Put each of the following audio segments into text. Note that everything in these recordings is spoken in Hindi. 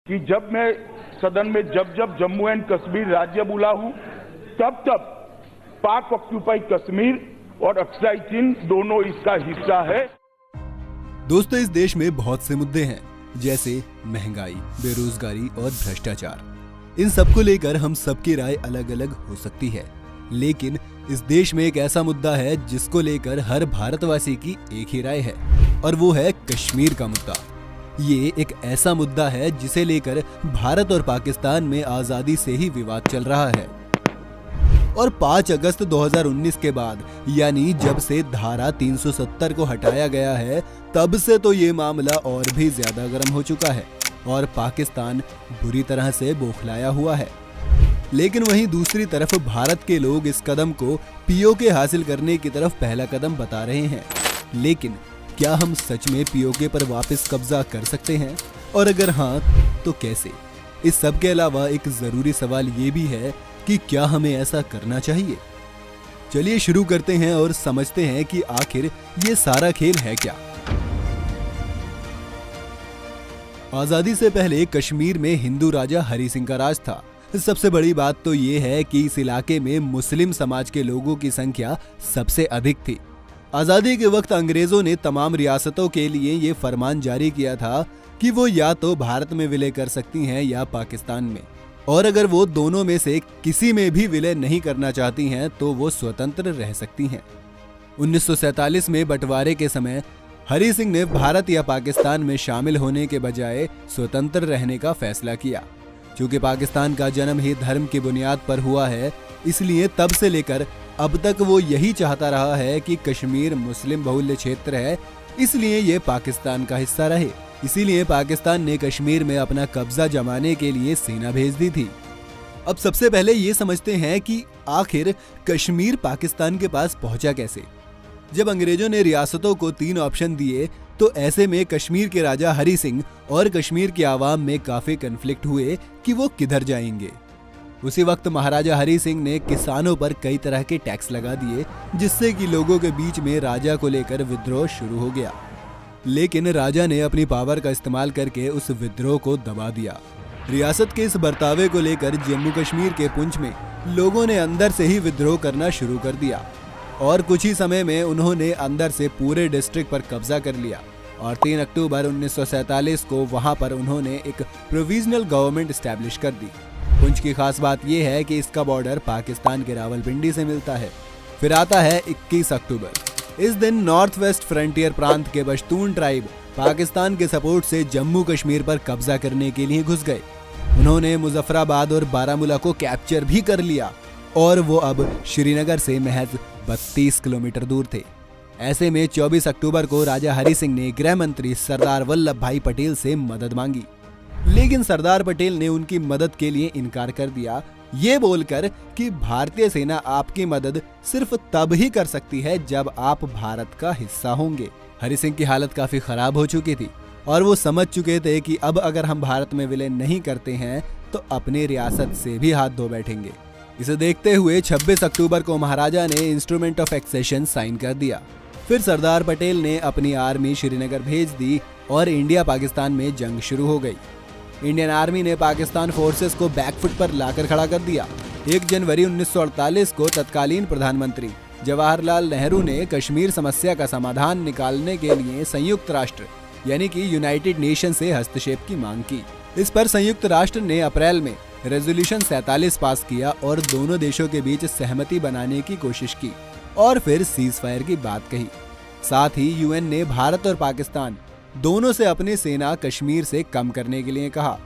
कि जब मैं सदन में जब जम्मू एंड कश्मीर राज्य बोला हूं, तब पाक ऑक्यूपाइड कश्मीर और अक्साई चीन दोनों इसका हिस्सा है। दोस्तों, इस देश में बहुत से मुद्दे हैं, जैसे महंगाई, बेरोजगारी और भ्रष्टाचार। इन सब को लेकर हम सबकी राय अलग अलग हो सकती है, लेकिन इस देश में एक ऐसा मुद्दा है जिसको लेकर हर भारतवासी की एक ही राय है, और वो है कश्मीर का मुद्दा। ये एक ऐसा मुद्दा है जिसे लेकर भारत और पाकिस्तान में आजादी से ही विवाद चल रहा है, और 5 अगस्त 2019 के बाद, यानी जब से धारा 370 को हटाया गया है, तब से तो ये मामला और भी ज्यादा गर्म हो चुका है और पाकिस्तान बुरी तरह से बौखलाया हुआ है। लेकिन वहीं दूसरी तरफ भारत के लोग इस कदम को पीओके हासिल करने की तरफ पहला कदम बता रहे हैं। लेकिन क्या हम सच में पीओके पर वापस कब्जा कर सकते हैं, और अगर हाँ तो कैसे? इस सब के अलावा एक जरूरी सवाल ये भी है कि क्या हमें ऐसा करना चाहिए? चलिए शुरू करते हैं और समझते हैं कि आखिर ये सारा खेल है क्या। आजादी से पहले कश्मीर में हिंदू राजा हरि सिंह का राज था। सबसे बड़ी बात तो ये है कि इस इलाके में मुस्लिम समाज के लोगों की संख्या सबसे अधिक थी। आजादी के वक्त अंग्रेजों ने तमाम रियासतों के लिए ये फरमान जारी किया था कि वो या तो भारत में विलय कर सकती हैं या पाकिस्तान में, और अगर वो दोनों में से किसी में भी विलय नहीं करना चाहती हैं तो वो स्वतंत्र रह सकती हैं। 1947 में बंटवारे के समय हरि सिंह ने भारत या पाकिस्तान में शामिल होने के बजाय स्वतंत्र रहने का फैसला किया। क्योंकि पाकिस्तान का जन्म ही धर्म की बुनियाद पर हुआ है, इसलिए तब से लेकर अब तक वो यही चाहता रहा है कि कश्मीर मुस्लिम बहुल्य क्षेत्र है, इसलिए ये पाकिस्तान का हिस्सा रहे। इसीलिए पाकिस्तान ने कश्मीर में अपना कब्जा जमाने के लिए सेना भेज दी थी। अब सबसे पहले ये समझते हैं कि आखिर कश्मीर पाकिस्तान के पास पहुंचा कैसे। जब अंग्रेजों ने रियासतों को 3 ऑप्शन दिए, तो ऐसे में कश्मीर के राजा हरि सिंह और कश्मीर की आवाम में काफी कन्फ्लिक्ट हुए कि वो किधर जाएंगे। उसी वक्त महाराजा हरि सिंह ने किसानों पर कई तरह के टैक्स लगा दिए, जिससे कि लोगों के बीच में राजा को लेकर विद्रोह शुरू हो गया। लेकिन राजा ने अपनी पावर का इस्तेमाल करके उस विद्रोह को दबा दिया। रियासत के इस बर्तावे को लेकर जम्मू कश्मीर के पुंछ में लोगों ने अंदर से ही विद्रोह करना शुरू कर दिया, और कुछ ही समय में उन्होंने अंदर से पूरे डिस्ट्रिक्ट पर कब्जा कर लिया, और 3 अक्टूबर 1947 को वहां पर उन्होंने एक प्रोविजनल गवर्नमेंट स्टैब्लिश कर दी। पुंछ की खास बात यह है कि इसका बॉर्डर पाकिस्तान के रावलपिंडी से मिलता है। फिर आता है 21 अक्टूबर। इस दिन नॉर्थ वेस्ट फ्रंटियर प्रांत के पश्तून ट्राइब पाकिस्तान के सपोर्ट से जम्मू कश्मीर पर कब्जा करने के लिए घुस गए। उन्होंने मुजफ्फराबाद और बारामूला को कैप्चर भी कर लिया, और वो अब श्रीनगर से महज 32 किलोमीटर दूर थे। ऐसे में 24 अक्टूबर को राजा हरि सिंह ने गृह मंत्री सरदार वल्लभ भाई पटेल से मदद मांगी, लेकिन सरदार पटेल ने उनकी मदद के लिए इनकार कर दिया, ये बोलकर कि भारतीय सेना आपकी मदद सिर्फ तब ही कर सकती है जब आप भारत का हिस्सा होंगे। हरि सिंह की हालत काफी खराब हो चुकी थी, और वो समझ चुके थे कि अब अगर हम भारत में विलय नहीं करते हैं तो अपनी रियासत से भी हाथ धो बैठेंगे। इसे देखते हुए 26 अक्टूबर को महाराजा ने इंस्ट्रूमेंट ऑफ एक्सेशन साइन कर दिया। फिर सरदार पटेल ने अपनी आर्मी श्रीनगर भेज दी और इंडिया पाकिस्तान में जंग शुरू हो गई। इंडियन आर्मी ने पाकिस्तान फोर्सेस को बैकफुट पर लाकर खड़ा कर दिया। 1 जनवरी 1948 को तत्कालीन प्रधानमंत्री जवाहरलाल नेहरू ने कश्मीर समस्या का समाधान निकालने के लिए संयुक्त राष्ट्र यानी कि यूनाइटेड नेशन से हस्तक्षेप की मांग की। इस पर संयुक्त राष्ट्र ने अप्रैल में रेजोल्यूशन 47 पास किया और दोनों देशों के बीच सहमति बनाने की कोशिश की, और फिर सीज फायर की बात कही। साथ ही यूएन ने भारत और पाकिस्तान दोनों से अपनी सेना कश्मीर से कम करने के लिए कहा।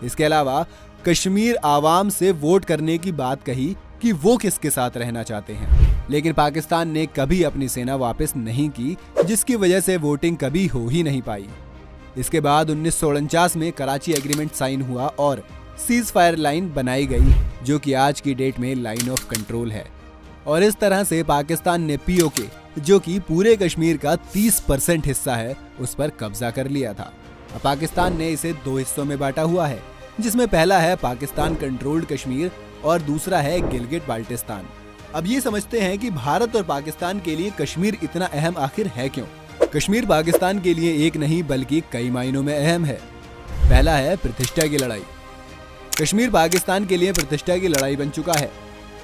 इसके अलावा कश्मीर आवाम से वोट करने की बात कही कि वो किसके साथ रहना चाहते हैं, लेकिन पाकिस्तान ने कभी अपनी सेना वापस नहीं की, जिसकी वजह से वोटिंग कभी हो ही नहीं पाई। इसके बाद 1949 में कराची एग्रीमेंट साइन हुआ और सीज फायर लाइन बनाई गई, जो कि आज की डेट में लाइन ऑफ कंट्रोल है। और इस तरह से पाकिस्तान ने पीओके, जो कि पूरे कश्मीर का 30% हिस्सा है, उस पर कब्जा कर लिया था। अब पाकिस्तान ने इसे 2 हिस्सों में बांटा हुआ है, जिसमें पहला है पाकिस्तान कंट्रोल्ड कश्मीर और दूसरा है गिलगिट बाल्टिस्तान। अब ये समझते हैं कि भारत और पाकिस्तान के लिए कश्मीर इतना अहम आखिर है क्यों? कश्मीर पाकिस्तान के लिए एक नहीं बल्कि कई मायनों में अहम है। पहला है प्रतिष्ठा की लड़ाई। कश्मीर पाकिस्तान के लिए प्रतिष्ठा की लड़ाई बन चुका है।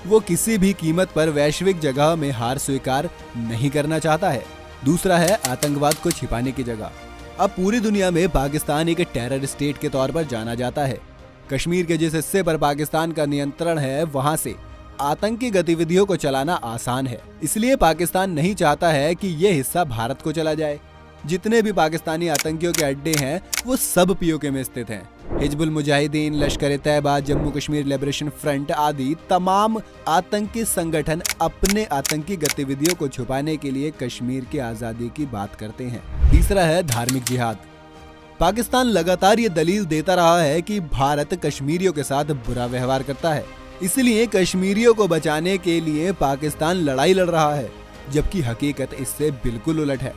वो किसी भी कीमत पर वैश्विक जगह में हार स्वीकार नहीं करना चाहता है। दूसरा है आतंकवाद को छिपाने की जगह। अब पूरी दुनिया में पाकिस्तान एक टेरर स्टेट के तौर पर जाना जाता है। कश्मीर के जिस हिस्से पर पाकिस्तान का नियंत्रण है, वहां से आतंकी गतिविधियों को चलाना आसान है। इसलिए पाकिस्तान नहीं चाहता है कि यह हिस्सा भारत को चला जाए। जितने भी पाकिस्तानी आतंकियों के अड्डे हैं, वो सब पीओके में स्थित हैं। हिजबुल मुजाहिदीन, लश्कर-ए-तैयबा, जम्मू कश्मीर लिबरेशन फ्रंट आदि तमाम आतंकी संगठन अपने आतंकी गतिविधियों को छुपाने के लिए कश्मीर की आजादी की बात करते हैं। तीसरा है धार्मिक जिहाद। पाकिस्तान लगातार ये दलील देता रहा है कि भारत कश्मीरियों के साथ बुरा व्यवहार करता है, इसलिए कश्मीरियों को बचाने के लिए पाकिस्तान लड़ाई लड़ रहा है, जबकि हकीकत इससे बिल्कुल उलट है।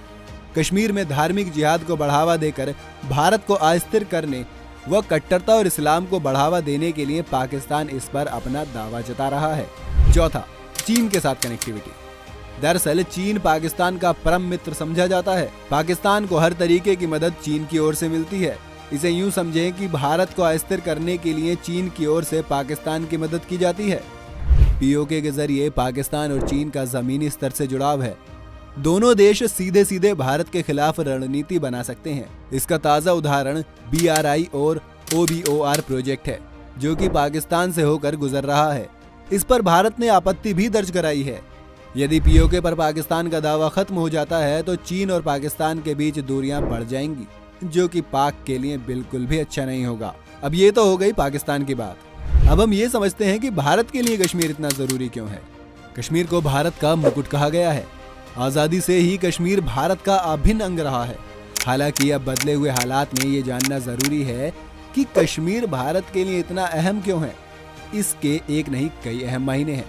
कश्मीर में धार्मिक जिहाद को बढ़ावा देकर भारत को अस्थिर करने व कट्टरता और इस्लाम को बढ़ावा देने के लिए पाकिस्तान इस पर अपना दावा जता रहा है। चौथा, चीन के साथ कनेक्टिविटी। दरअसल चीन पाकिस्तान का परम मित्र समझा जाता है। पाकिस्तान को हर तरीके की मदद चीन की ओर से मिलती है। इसे यूं समझें कि भारत को अस्थिर करने के लिए चीन की ओर से पाकिस्तान की मदद की जाती है। पीओके के जरिए पाकिस्तान और चीन का जमीनी स्तर से जुड़ाव है। दोनों देश सीधे सीधे भारत के खिलाफ रणनीति बना सकते हैं। इसका ताजा उदाहरण BRI और OBOR प्रोजेक्ट है, जो कि पाकिस्तान से होकर गुजर रहा है। इस पर भारत ने आपत्ति भी दर्ज कराई है। यदि पीओके पर पाकिस्तान का दावा खत्म हो जाता है तो चीन और पाकिस्तान के बीच दूरियां बढ़ जाएंगी, जो कि पाक के लिए बिल्कुल भी अच्छा नहीं होगा। अब ये तो हो गई पाकिस्तान की बात। अब हम ये समझते हैं कि भारत के लिए कश्मीर इतना जरूरी क्यों है। कश्मीर को भारत का मुकुट कहा गया है। आजादी से ही कश्मीर भारत का अभिन्न अंग रहा है। हालांकि अब बदले हुए हालात में ये जानना जरूरी है कि कश्मीर भारत के लिए इतना अहम क्यों है। इसके एक नहीं कई अहम मायने हैं।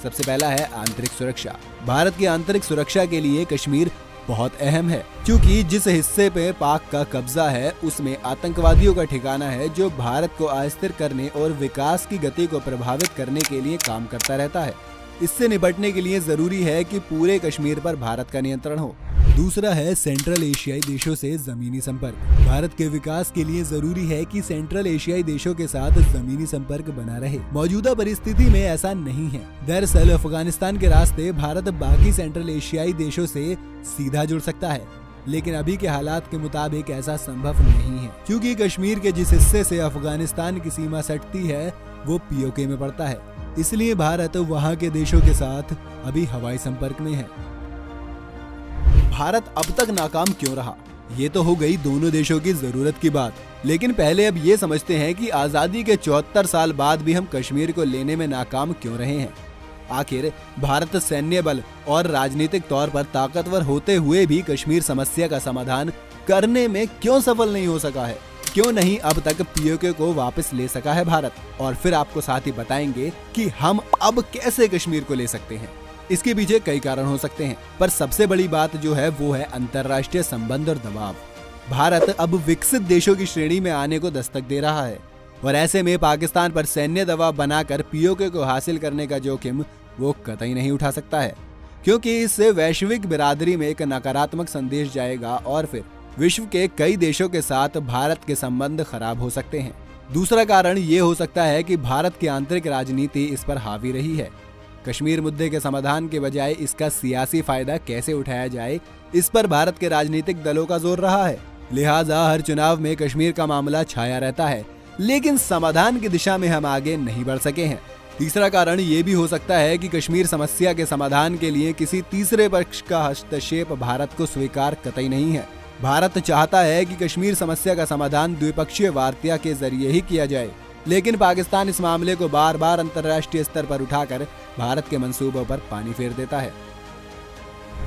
सबसे पहला है आंतरिक सुरक्षा। भारत की आंतरिक सुरक्षा के लिए कश्मीर बहुत अहम है, क्योंकि जिस हिस्से पे पाक का कब्जा है उसमें आतंकवादियों का ठिकाना है, जो भारत को अस्थिर करने और विकास की गति को प्रभावित करने के लिए काम करता रहता है। इससे निपटने के लिए जरूरी है कि पूरे कश्मीर पर भारत का नियंत्रण हो। दूसरा है सेंट्रल एशियाई देशों से जमीनी संपर्क। भारत के विकास के लिए जरूरी है कि सेंट्रल एशियाई देशों के साथ जमीनी संपर्क बना रहे। मौजूदा परिस्थिति में ऐसा नहीं है। दरअसल अफगानिस्तान के रास्ते भारत बाकी सेंट्रल एशियाई देशों से सीधा जुड़ सकता है, लेकिन अभी के हालात के मुताबिक ऐसा संभव नहीं है, क्योंकि कश्मीर के जिस हिस्से से अफगानिस्तान की सीमा सटती है वो पीओके में पड़ता है। इसलिए भारत वहां के देशों के साथ अभी हवाई संपर्क में है। भारत अब तक नाकाम क्यों रहा? ये तो हो गई दोनों देशों की जरूरत की बात, लेकिन पहले अब ये समझते हैं कि आजादी के 74 साल बाद भी हम कश्मीर को लेने में नाकाम क्यों रहे हैं। आखिर भारत सैन्य बल और राजनीतिक तौर पर ताकतवर होते हुए भी कश्मीर समस्या का समाधान करने में क्यों सफल नहीं हो सका है? क्यों नहीं अब तक पीओके को वापस ले सका है भारत? और फिर आपको साथ ही बताएंगे कि हम अब कैसे कश्मीर को ले सकते हैं। इसके पीछे कई कारण हो सकते हैं, पर सबसे बड़ी बात जो है वो है अंतर्राष्ट्रीय संबंध और दबाव। भारत अब विकसित देशों की श्रेणी में आने को दस्तक दे रहा है, और ऐसे में पाकिस्तान पर सैन्य दबाव बनाकर पीओके को हासिल करने का जोखिम वो कतई नहीं उठा सकता है, क्योंकि इससे वैश्विक बिरादरी में एक नकारात्मक संदेश जाएगा और फिर विश्व के कई देशों के साथ भारत के संबंध खराब हो सकते हैं। दूसरा कारण ये हो सकता है कि भारत की आंतरिक राजनीति इस पर हावी रही है। कश्मीर मुद्दे के समाधान के बजाय इसका सियासी फायदा कैसे उठाया जाए, इस पर भारत के राजनीतिक दलों का जोर रहा है। लिहाजा हर चुनाव में कश्मीर का मामला छाया रहता है, लेकिन समाधान की दिशा में हम आगे नहीं बढ़ सके हैं। तीसरा कारण ये भी हो सकता है कि कश्मीर समस्या के समाधान के लिए किसी तीसरे पक्ष का हस्तक्षेप भारत को स्वीकार कतई नहीं है। भारत चाहता है कि कश्मीर समस्या का समाधान द्विपक्षीय वार्ता के जरिए ही किया जाए, लेकिन पाकिस्तान इस मामले को बार बार अंतर्राष्ट्रीय स्तर पर उठाकर भारत के मंसूबों पर पानी फेर देता है।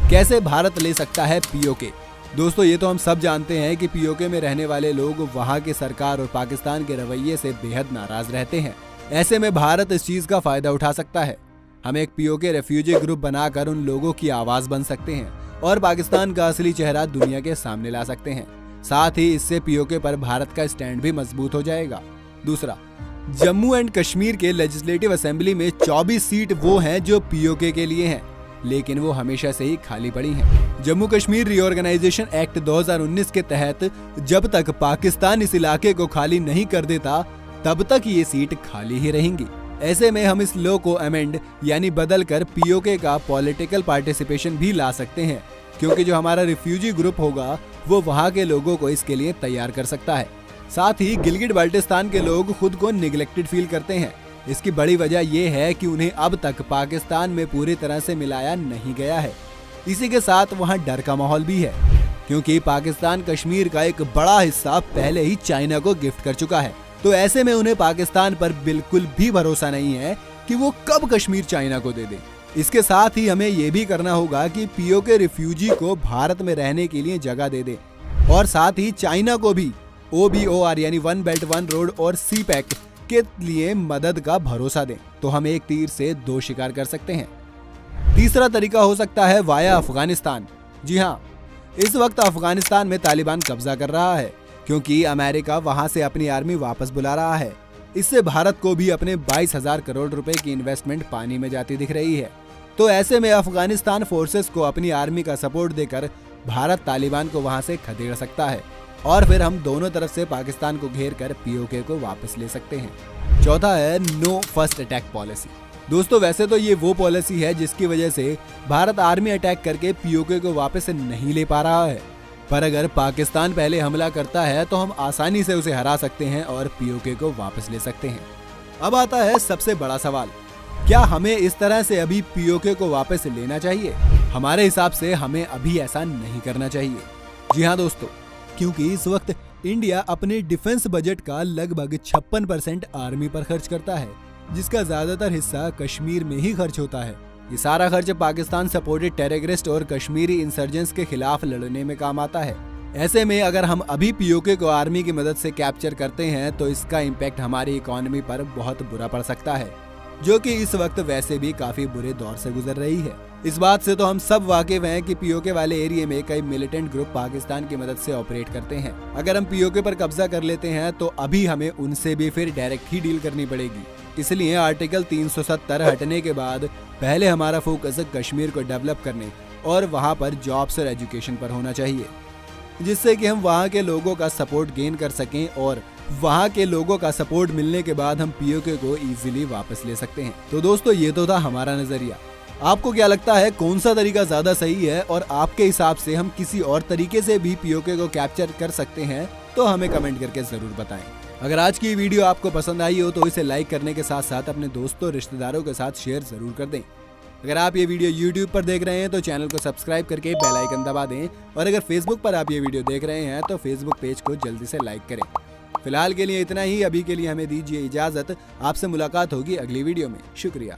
कैसे भारत ले सकता है पीओके? दोस्तों, ये तो हम सब जानते हैं कि पीओके में रहने वाले लोग वहां की सरकार और पाकिस्तान के रवैये से बेहद नाराज रहते हैं। ऐसे में भारत इस चीज का फायदा उठा सकता है। हम एक पीओके रेफ्यूजी ग्रुप बनाकर उन लोगों की आवाज बन सकते हैं और पाकिस्तान का असली चेहरा दुनिया के सामने ला सकते हैं। साथ ही इससे पीओके पर भारत का स्टैंड भी मजबूत हो जाएगा। दूसरा, जम्मू एंड कश्मीर के लेजिस्लेटिव असेंबली में 24 सीट वो हैं जो पीओके के लिए हैं, लेकिन वो हमेशा से ही खाली पड़ी हैं। जम्मू कश्मीर रीऑर्गेनाइजेशन एक्ट 2019 के तहत जब तक पाकिस्तान इस इलाके को खाली नहीं कर देता तब तक ये सीट खाली ही रहेंगी। ऐसे में हम इस लॉ को अमेंड यानी बदल कर पीओके का पॉलिटिकल पार्टिसिपेशन भी ला सकते हैं, क्योंकि जो हमारा रिफ्यूजी ग्रुप होगा वो वहाँ के लोगों को इसके लिए तैयार कर सकता है। साथ ही गिलगिट बाल्टिस्तान के लोग खुद को निगलेक्टेड फील करते हैं। इसकी बड़ी वजह ये है कि उन्हें अब तक पाकिस्तान में पूरी तरह से मिलाया नहीं गया है। इसी के साथ वहाँ डर का माहौल भी है, क्योंकि पाकिस्तान कश्मीर का एक बड़ा हिस्सा पहले ही चाइना को गिफ्ट कर चुका है। तो ऐसे में उन्हें पाकिस्तान पर बिल्कुल भी भरोसा नहीं है कि वो कब कश्मीर चाइना को दे दे। इसके साथ ही हमें ये भी करना होगा कि पीओके रिफ्यूजी को भारत में रहने के लिए जगह दे दे, और साथ ही चाइना को भी OBOR यानी वन बेल्ट वन रोड और CPEC के लिए मदद का भरोसा दें। तो हम एक तीर से दो शिकार कर सकते हैं। तीसरा तरीका हो सकता है वाया अफगानिस्तान। जी हाँ, इस वक्त अफगानिस्तान में तालिबान कब्जा कर रहा है, क्योंकि अमेरिका वहां से अपनी आर्मी वापस बुला रहा है। इससे भारत को भी अपने 22,000 करोड़ रुपए की इन्वेस्टमेंट पानी में जाती दिख रही है। तो ऐसे में अफगानिस्तान फोर्सेस को अपनी आर्मी का सपोर्ट देकर भारत तालिबान को वहां से खदेड़ सकता है, और फिर हम दोनों तरफ से पाकिस्तान को घेर कर पीओके को वापस ले सकते हैं। चौथा है नो फर्स्ट अटैक पॉलिसी। दोस्तों, वैसे तो ये वो पॉलिसी है जिसकी वजह से भारत आर्मी अटैक करके पीओके को वापस नहीं ले पा रहा है, पर अगर पाकिस्तान पहले हमला करता है तो हम आसानी से उसे हरा सकते हैं और पीओके को वापस ले सकते हैं। अब आता है सबसे बड़ा सवाल, क्या हमें इस तरह से अभी पीओके को वापस लेना चाहिए? हमारे हिसाब से हमें अभी ऐसा नहीं करना चाहिए। जी हाँ दोस्तों, क्योंकि इस वक्त इंडिया अपने डिफेंस बजट का लगभग 56% आर्मी पर खर्च करता है, जिसका ज्यादातर हिस्सा कश्मीर में ही खर्च होता है। ये सारा खर्च पाकिस्तान सपोर्टेड टेररिस्ट और कश्मीरी इंसर्जेंट्स के खिलाफ लड़ने में काम आता है। ऐसे में अगर हम अभी पीओके को आर्मी की मदद से कैप्चर करते हैं तो इसका इम्पैक्ट हमारी इकोनॉमी पर बहुत बुरा पड़ सकता है, जो कि इस वक्त वैसे भी काफी बुरे दौर से गुजर रही है। इस बात से तो हम सब वाकिफ हैं कि पीओके वाले एरिया में कई मिलिटेंट ग्रुप पाकिस्तान की मदद से ऑपरेट करते हैं। अगर हम पीओके पर कब्जा कर लेते हैं तो अभी हमें उनसे भी फिर डायरेक्ट ही डील करनी पड़ेगी। इसलिए आर्टिकल 370 हटने के बाद पहले हमारा फोकस कश्मीर को डेवलप करने और वहां पर जॉब्स और एजुकेशन पर होना चाहिए, जिससे कि हम वहां के लोगों का सपोर्ट गेन कर सकें, और वहां के लोगों का सपोर्ट मिलने के बाद हम पीओके को इजीली वापस ले सकते हैं। तो दोस्तों, ये तो था हमारा नजरिया। आपको क्या लगता है कौन सा तरीका ज्यादा सही है, और आपके हिसाब से हम किसी और तरीके से भी पीओके को कैप्चर कर सकते हैं? तो हमें कमेंट करके जरूर बताएं। अगर आज की वीडियो आपको पसंद आई हो तो इसे लाइक करने के साथ साथ अपने दोस्तों रिश्तेदारों के साथ शेयर जरूर कर दें। अगर आप ये वीडियो YouTube पर देख रहे हैं तो चैनल को सब्सक्राइब करके बेल आइकन दबा दें, और अगर Facebook पर आप ये वीडियो देख रहे हैं तो Facebook पेज को जल्दी से लाइक करें। फिलहाल के लिए इतना ही। अभी के लिए हमें दीजिए इजाजत। आपसे मुलाकात होगी अगली वीडियो में। शुक्रिया।